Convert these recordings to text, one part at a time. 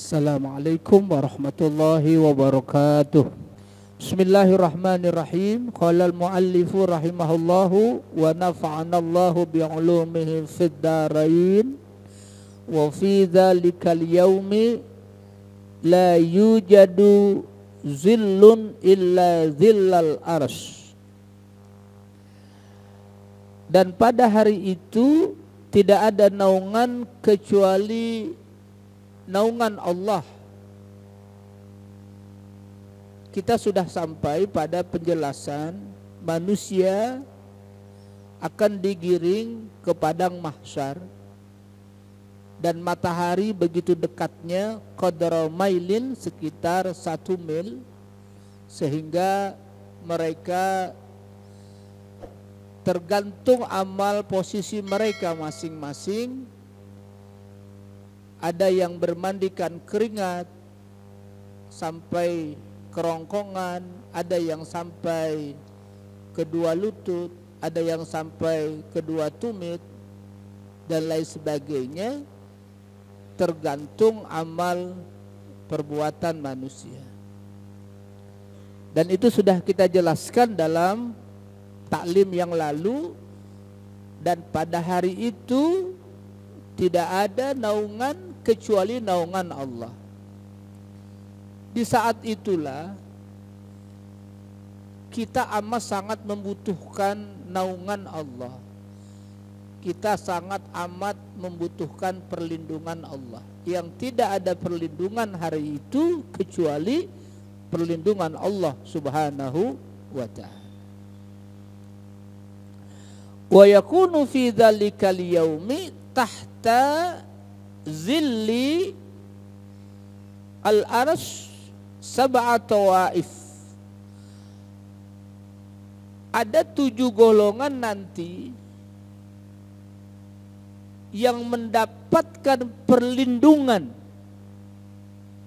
Assalamualaikum warahmatullahi wabarakatuh. Bismillahirrahmanirrahim. Qala al-muallifu rahimahullahu wa nafa'anallahu bi'ulumihi fid dharain. Wa fi dhalikal yaumi la yujadu zillun illa zillal arsy. Dan pada hari itu tidak ada naungan kecuali naungan Allah. Kita sudah sampai pada penjelasan manusia akan digiring ke padang mahsyar dan matahari begitu dekatnya, qadra mailin, sekitar 1 mil, sehingga mereka tergantung amal posisi mereka masing-masing. Ada yang bermandikan keringat sampai kerongkongan, ada yang sampai kedua lutut, ada yang sampai kedua tumit, dan lain sebagainya, tergantung amal perbuatan manusia. Dan itu sudah kita jelaskan dalam taklim yang lalu. Dan pada hari itu tidak ada naungan kecuali naungan Allah. Di saat itulah kita amat sangat membutuhkan naungan Allah. Kita sangat amat membutuhkan perlindungan Allah. Yang tidak ada perlindungan hari itu kecuali perlindungan Allah Subhanahu wa ta'ala. Wa yakunu fi dzalikal yaumi tahta zilli al-arsy sab'atu waif. Ada 7 golongan nanti yang mendapatkan perlindungan,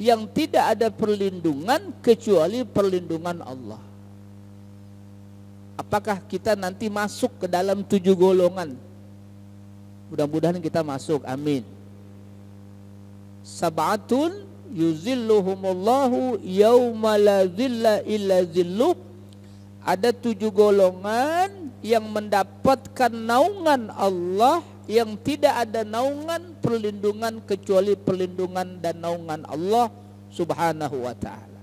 yang tidak ada perlindungan kecuali perlindungan Allah. Apakah kita nanti masuk ke dalam 7 golongan? Mudah-mudahan kita masuk, amin. Sab'atun yuzilluhumullahu yawma la zilla illa zilluh. Ada 7 golongan yang mendapatkan naungan Allah, yang tidak ada naungan perlindungan kecuali perlindungan dan naungan Allah Subhanahu wa ta'ala.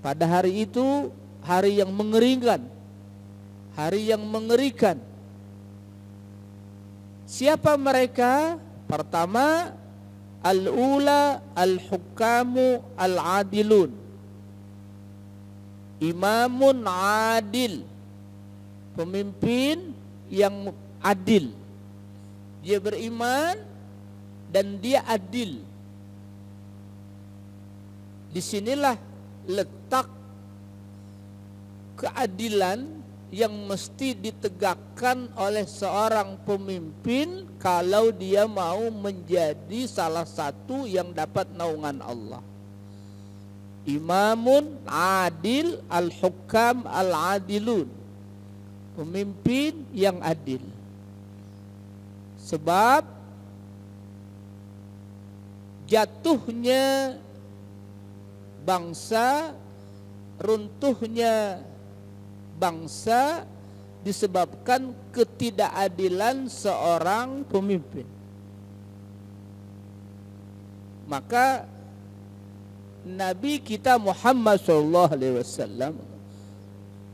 Pada hari itu, hari yang mengerikan, hari yang mengerikan. Siapa mereka? Pertama, al-ula al-hukamu al-adilun. Imamun adil, pemimpin yang adil. Dia beriman dan dia adil. Disinilah letak keadilan yang mesti ditegakkan oleh seorang pemimpin kalau dia mau menjadi salah satu yang dapat naungan Allah. Imamun adil, al-hukam al-adilun, pemimpin yang adil. Sebab jatuhnya bangsa, runtuhnya bangsa disebabkan ketidakadilan seorang pemimpin. Maka Nabi kita Muhammad SAW,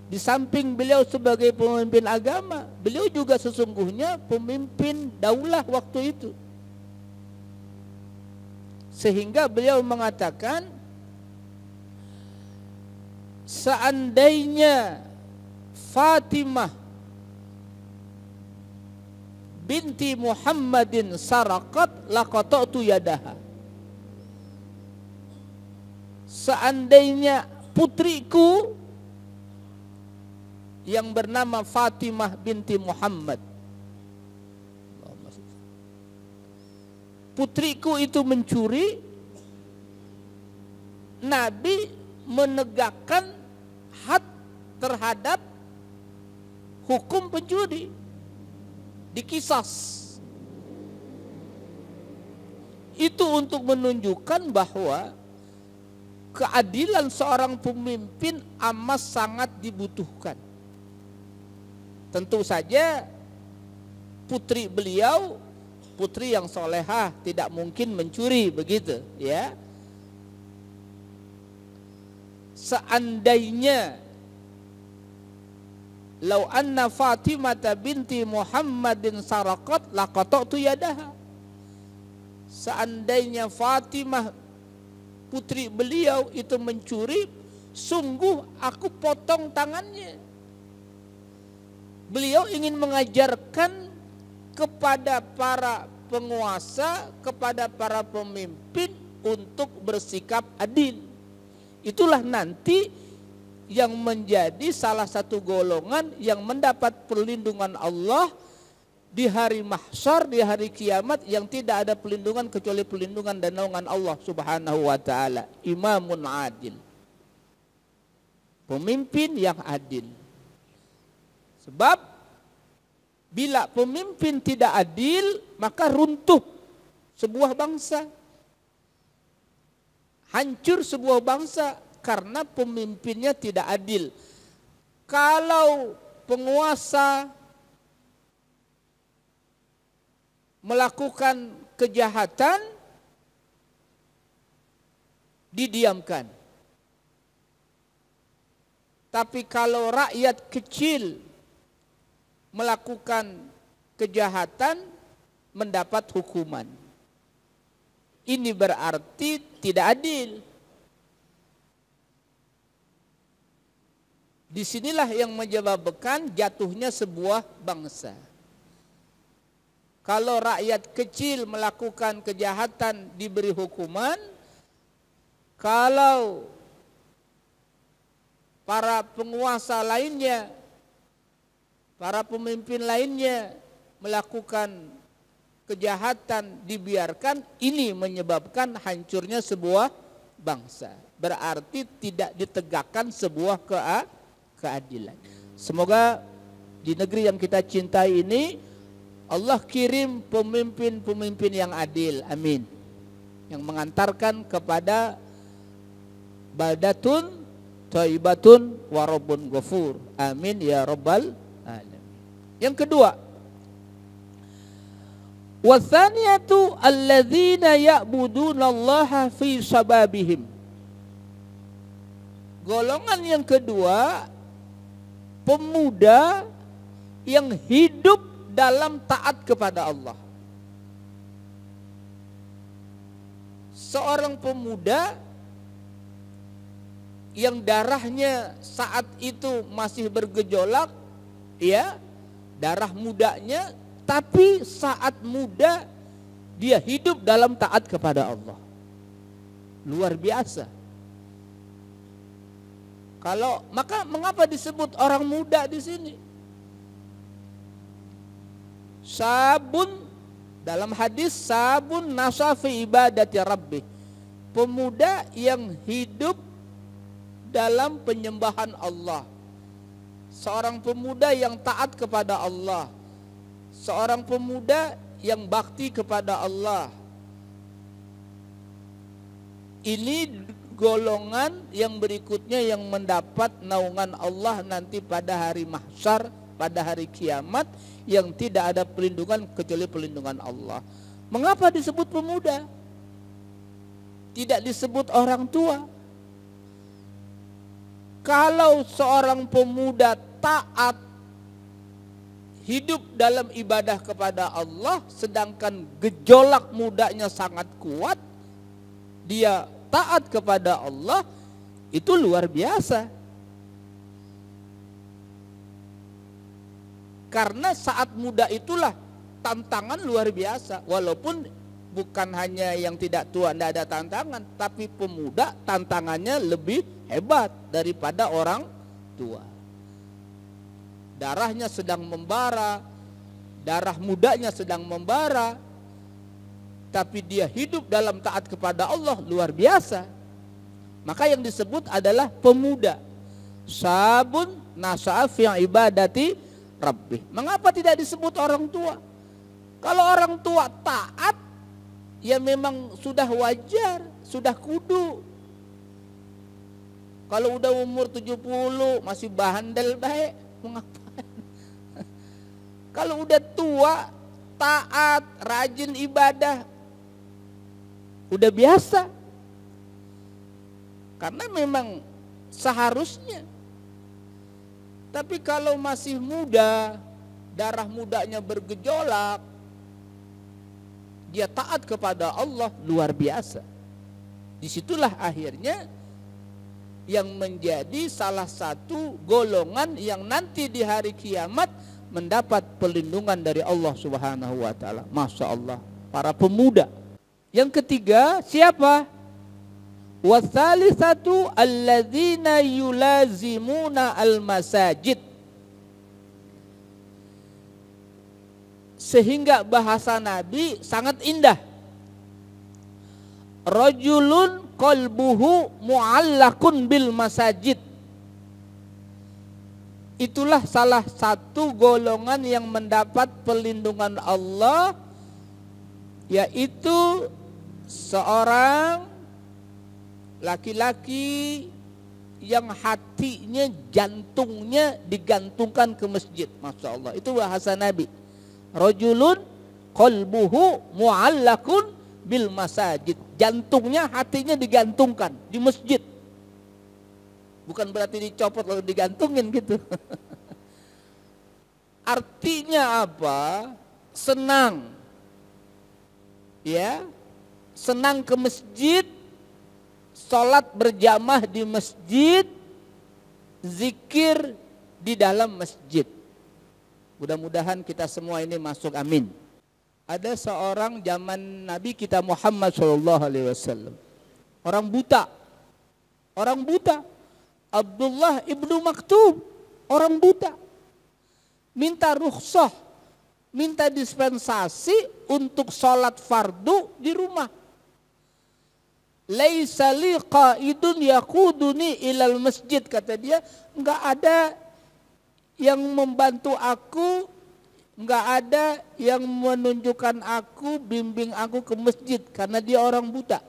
di samping beliau sebagai pemimpin agama, beliau juga sesungguhnya pemimpin daulah waktu itu. Sehingga beliau mengatakan, seandainya Fatimah binti Muhammadin sarakat laqata'tu yadaha. Seandainya putriku yang bernama Fatimah binti Muhammad, putriku itu mencuri, Nabi menegakkan had terhadap hukum pencuri, dikisas. Itu untuk menunjukkan bahwa keadilan seorang pemimpin amat sangat dibutuhkan. Tentu saja putri beliau, putri yang solehah, tidak mungkin mencuri, begitu ya. Seandainya lau anna Fatimah binti Muhammadin saraqat laqata'tu yadaha. Seandainya Fatimah putri beliau itu mencuri, sungguh aku potong tangannya. Beliau ingin mengajarkan kepada para penguasa, kepada para pemimpin untuk bersikap adil. Itulah nanti yang menjadi salah satu golongan yang mendapat perlindungan Allah di hari mahsyar, di hari kiamat, yang tidak ada perlindungan kecuali perlindungan dan naungan Allah Subhanahu wa taala. Imamun adil. Pemimpin yang adil. Sebab bila pemimpin tidak adil, maka runtuh sebuah bangsa. Hancur sebuah bangsa karena pemimpinnya tidak adil. Kalau penguasa melakukan kejahatan, didiamkan. Tapi kalau rakyat kecil melakukan kejahatan, mendapat hukuman. Ini berarti tidak adil. Disinilah yang menyebabkan jatuhnya sebuah bangsa. Kalau rakyat kecil melakukan kejahatan diberi hukuman, kalau para penguasa lainnya, para pemimpin lainnya melakukan kejahatan dibiarkan, ini menyebabkan hancurnya sebuah bangsa. Berarti tidak ditegakkan sebuah keadilan. Semoga di negeri yang kita cintai ini Allah kirim pemimpin-pemimpin yang adil. Amin. Yang mengantarkan kepada baldatun thayyibatun wa rabbun ghafur. Amin ya rabbal alamin. Yang kedua, watsaniyatu alladzina ya'budunallaha fi sababihim. Golongan yang kedua, pemuda yang hidup dalam taat kepada Allah. Seorang pemuda yang darahnya saat itu masih bergejolak, ya, darah mudanya, tapi saat muda dia hidup dalam taat kepada Allah. Luar biasa. Kalau maka mengapa disebut orang muda di sini? Sabun, dalam hadis sabun nasafi ibadati rabbi. Pemuda yang hidup dalam penyembahan Allah. Seorang pemuda yang taat kepada Allah. Seorang pemuda yang bakti kepada Allah. Ini golongan yang berikutnya yang mendapat naungan Allah nanti pada hari mahsyar, pada hari kiamat, yang tidak ada perlindungan kecuali perlindungan Allah. Mengapa disebut pemuda? Tidak disebut orang tua. Kalau seorang pemuda taat, hidup dalam ibadah kepada Allah, sedangkan gejolak mudanya sangat kuat, dia taat kepada Allah, itu luar biasa. Karena saat muda itulah tantangan luar biasa. Walaupun bukan hanya yang tidak tua tidak ada tantangan, tapi pemuda tantangannya lebih hebat daripada orang tua. Darahnya sedang membara, darah mudanya sedang membara, tapi dia hidup dalam taat kepada Allah, luar biasa. Maka yang disebut adalah pemuda. Sabun nasa'af yang ibadati Rabbi. Mengapa tidak disebut orang tua? Kalau orang tua taat, ya memang sudah wajar, sudah kudu. Kalau udah umur 70 masih bandel baik, mau ngapain? Kalau udah tua, taat, rajin ibadah, udah biasa. Karena memang seharusnya. Tapi kalau masih muda, darah mudanya bergejolak, dia taat kepada Allah luar biasa. Disitulah akhirnya yang menjadi salah satu golongan yang nanti di hari kiamat mendapat perlindungan dari Allah Subhanahu wa taala. Masya Allah, para pemuda. Yang ketiga, siapa? Watsalisatu alladzina yulazimuna al-masajid. Sehingga bahasa Nabi sangat indah. Rajulun qalbuhu mu'allakun bil masajid. Itulah salah satu golongan yang mendapat perlindungan Allah, yaitu seorang laki-laki yang hatinya, jantungnya digantungkan ke masjid. Masya Allah, itu bahasa Nabi. Rajulun qalbuhu mu'allakun bil masajid. Jantungnya, hatinya digantungkan di masjid. Bukan berarti dicopot lalu digantungin gitu. Artinya apa? Senang. Ya, senang ke masjid, sholat berjamaah di masjid, zikir di dalam masjid. Mudah-mudahan kita semua ini masuk, amin. Ada seorang zaman Nabi kita Muhammad SAW, orang buta, Abdullah ibnu Maktum, orang buta, minta rukhsah, minta dispensasi untuk sholat fardu di rumah. Laisa li qaidun yaquduni ilal masjid, kata dia, enggak ada yang membantu aku, enggak ada yang menunjukkan aku, bimbing aku ke masjid, karena dia orang buta.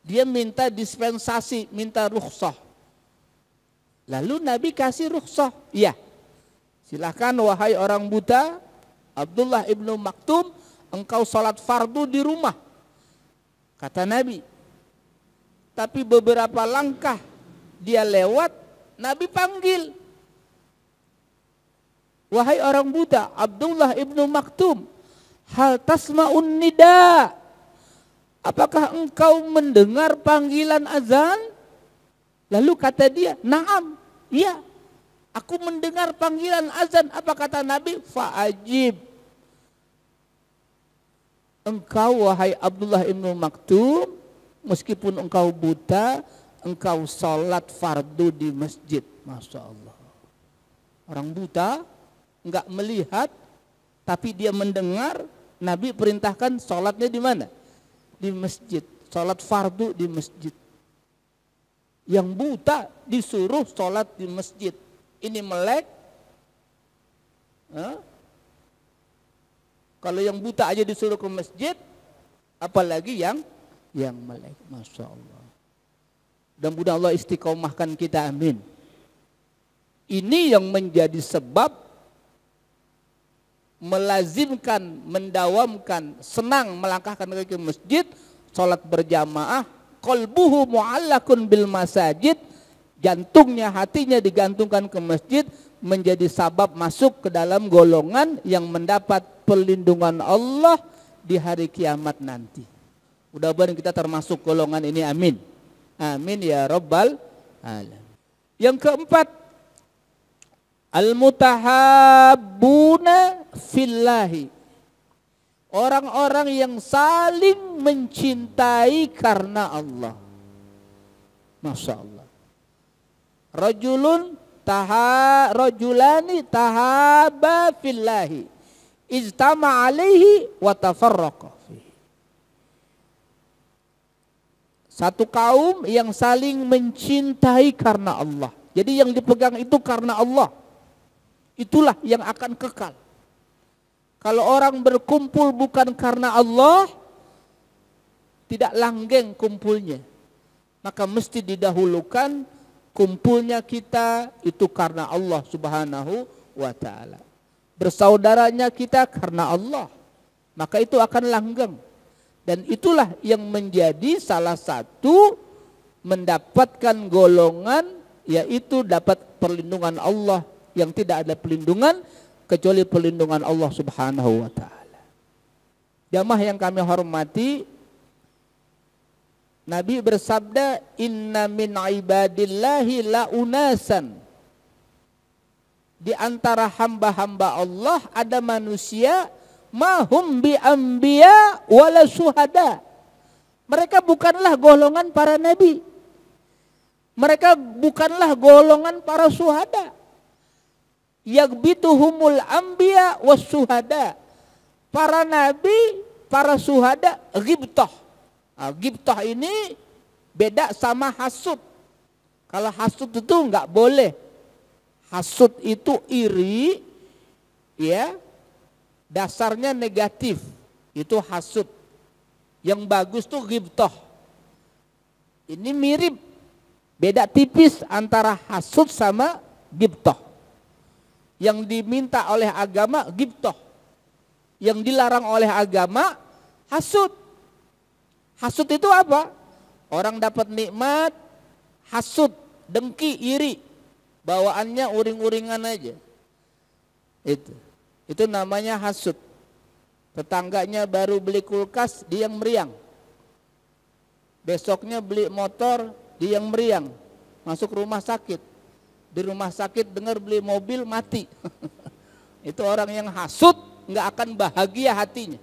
Dia minta dispensasi, minta rukhsah. Lalu Nabi kasih rukhsah. Iya, silahkan wahai orang buta, Abdullah ibnu Maktum, engkau sholat fardu di rumah, kata Nabi. Tapi beberapa langkah dia lewat, Nabi panggil, wahai orang buta, Abdullah ibnu Maktum, hal tasma'un nida, apakah engkau mendengar panggilan azan? Lalu kata dia, na'am, iya, aku mendengar panggilan azan. Apa kata Nabi? Fa'ajib, engkau wahai Abdullah ibnu Maktum, meskipun engkau buta, engkau sholat fardu di masjid. Masya Allah. Orang buta enggak melihat, tapi dia mendengar. Nabi perintahkan sholatnya di mana? Di masjid. Sholat fardu di masjid. Yang buta disuruh sholat di masjid. Ini melek. Kalau yang buta aja disuruh ke masjid, apalagi yang melek. Masya Allah. Mudah-mudahan Allah istiqomahkan kita, amin. Ini yang menjadi sebab melazimkan, mendawamkan, senang melangkahkan kaki ke masjid, sholat berjamaah, qalbuhu mu'allakun bil masajid, jantungnya, hatinya digantungkan ke masjid, menjadi sabab masuk ke dalam golongan yang mendapat perlindungan Allah di hari kiamat nanti. Mudah-mudahan kita termasuk golongan ini, amin. Amin ya rabbal alamin. Yang keempat, al-mutahabbuna fillahi, orang-orang yang saling mencintai karena Allah. Masya Allah. Rajulani tahaba fillahi, ijtama alaihi wa tafarraqa fihi. Satu kaum yang saling mencintai karena Allah. Jadi yang dipegang itu karena Allah. Itulah yang akan kekal. Kalau orang berkumpul bukan karena Allah, tidak langgeng kumpulnya. Maka mesti didahulukan kumpulnya kita itu karena Allah Subhanahu wa ta'ala. Bersaudaranya kita karena Allah, maka itu akan langgeng. Dan itulah yang menjadi salah satu mendapatkan golongan, yaitu dapat perlindungan Allah yang tidak ada perlindungan kecuali perlindungan Allah Subhanahu wa ta'ala. Jamaah yang kami hormati, Nabi bersabda, inna min ibadillahi la unasan. Di antara hamba-hamba Allah ada manusia, mahum bi anbiya wala suhada. Mereka bukanlah golongan para nabi. Mereka bukanlah golongan para suhada. Yagbituhumul anbiya was suhada. Para nabi, para suhada ghibtah. Ghibtah ini beda sama hasud. Kalau hasud itu enggak boleh. Hasud itu iri, ya, dasarnya negatif, itu hasud. Yang bagus tuh ghibtah. Ini mirip, beda tipis antara hasud sama ghibtah. Yang diminta oleh agama ghibtah, yang dilarang oleh agama hasud. Hasud itu apa? Orang dapat nikmat, hasud, dengki, iri. Bawaannya uring-uringan aja. Itu namanya hasud. Tetangganya baru beli kulkas, dia yang meriang. Besoknya beli motor, dia yang meriang. Masuk rumah sakit. Di rumah sakit dengar beli mobil, mati. Itu orang yang hasud, nggak akan bahagia hatinya.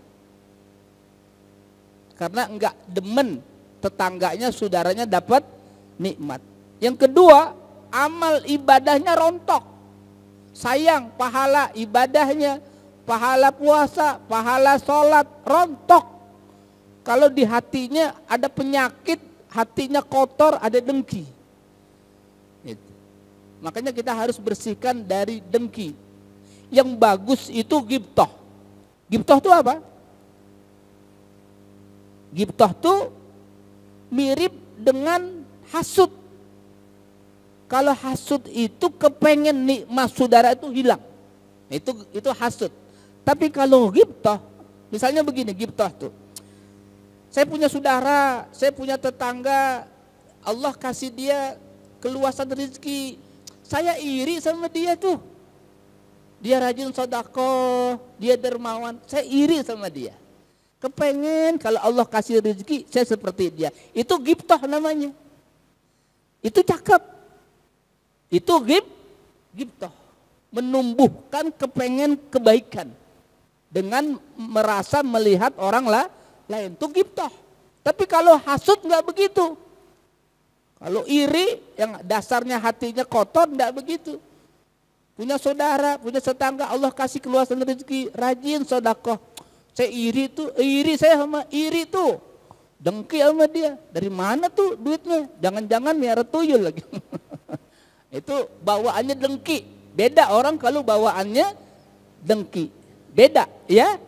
Karena enggak demen tetangganya, saudaranya dapat nikmat. Yang kedua, amal ibadahnya rontok. Sayang pahala ibadahnya, pahala puasa, pahala sholat rontok. Kalau di hatinya ada penyakit, hatinya kotor, ada dengki. Makanya kita harus bersihkan dari dengki. Yang bagus itu ghibtah. Ghibtah itu apa? Ghibtah itu mirip dengan hasud. Kalau hasud itu kepengen nikmat saudara itu hilang. Itu hasud. Tapi kalau ghibtah, misalnya begini, ghibtah tuh. Saya punya saudara, saya punya tetangga, Allah kasih dia keluasan rezeki. Saya iri sama dia tuh. Dia rajin sedekah, dia dermawan, saya iri sama dia. Kepengen kalau Allah kasih rezeki saya seperti dia. Itu ghibtah namanya. Itu cakep. Itu ghibtah. Menumbuhkan kepengen kebaikan. Dengan merasa melihat orang lain. Itu ghibtah. Tapi kalau hasud enggak begitu. Kalau iri yang dasarnya hatinya kotor enggak begitu. Punya saudara, punya tetangga, Allah kasih keluasan rezeki, rajin sedekah. Saya iri saya sama iri tuh. Dengki sama dia. Dari mana tuh duitnya? Jangan-jangan miara tuyul lagi. Itu bawaannya dengki. Beda orang kalau bawaannya dengki. Beda ya.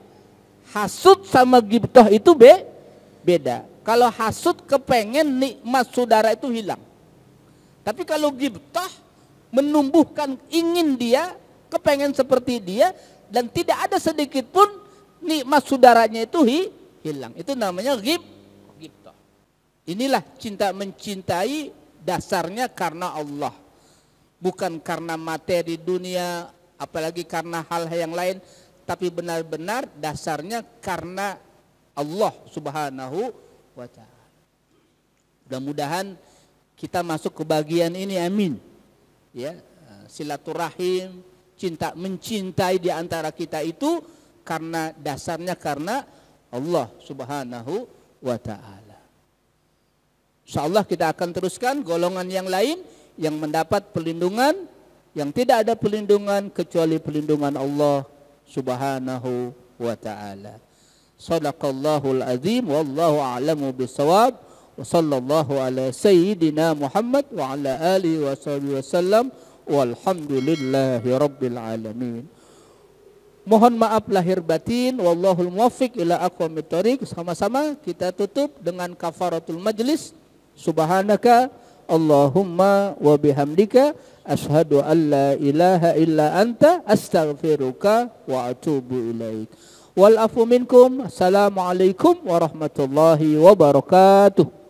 Hasud sama ghibtah itu beda. Kalau hasud kepengen nikmat saudara itu hilang. Tapi kalau ghibtah menumbuhkan ingin dia, kepengen seperti dia, dan tidak ada sedikit pun nikmat saudaranya itu hilang. Itu namanya ghibtah. Inilah cinta mencintai dasarnya karena Allah. Bukan karena materi dunia, apalagi karena hal yang lain, tapi benar-benar dasarnya karena Allah Subhanahu wa ta'ala. Mudah-mudahan kita masuk ke bagian ini, amin. Ya, silaturahim, cinta mencintai di antara kita itu karena dasarnya karena Allah Subhanahu wa ta'ala. Insyaallah kita akan teruskan golongan yang lain yang mendapat perlindungan, yang tidak ada perlindungan kecuali perlindungan Allah Subhanahu wa ta'ala. Shadaqallahul azim wallahu a'lamu bissawab. Wa sallallahu ala sayyidina Muhammad wa ala alihi wa sahbihi wasallam walhamdulillahi rabbil alamin. Mohon maaf lahir batin. Wallahul muwaffiq ila aqwamit thoriq. Sama-sama kita tutup dengan kafaratul majlis. Subhanaka Allahumma wa bihamdika asyhadu an la ilaha illa anta astaghfiruka wa atubu ilaik. Wal afu minkum. Assalamualaikum warahmatullahi wabarakatuh.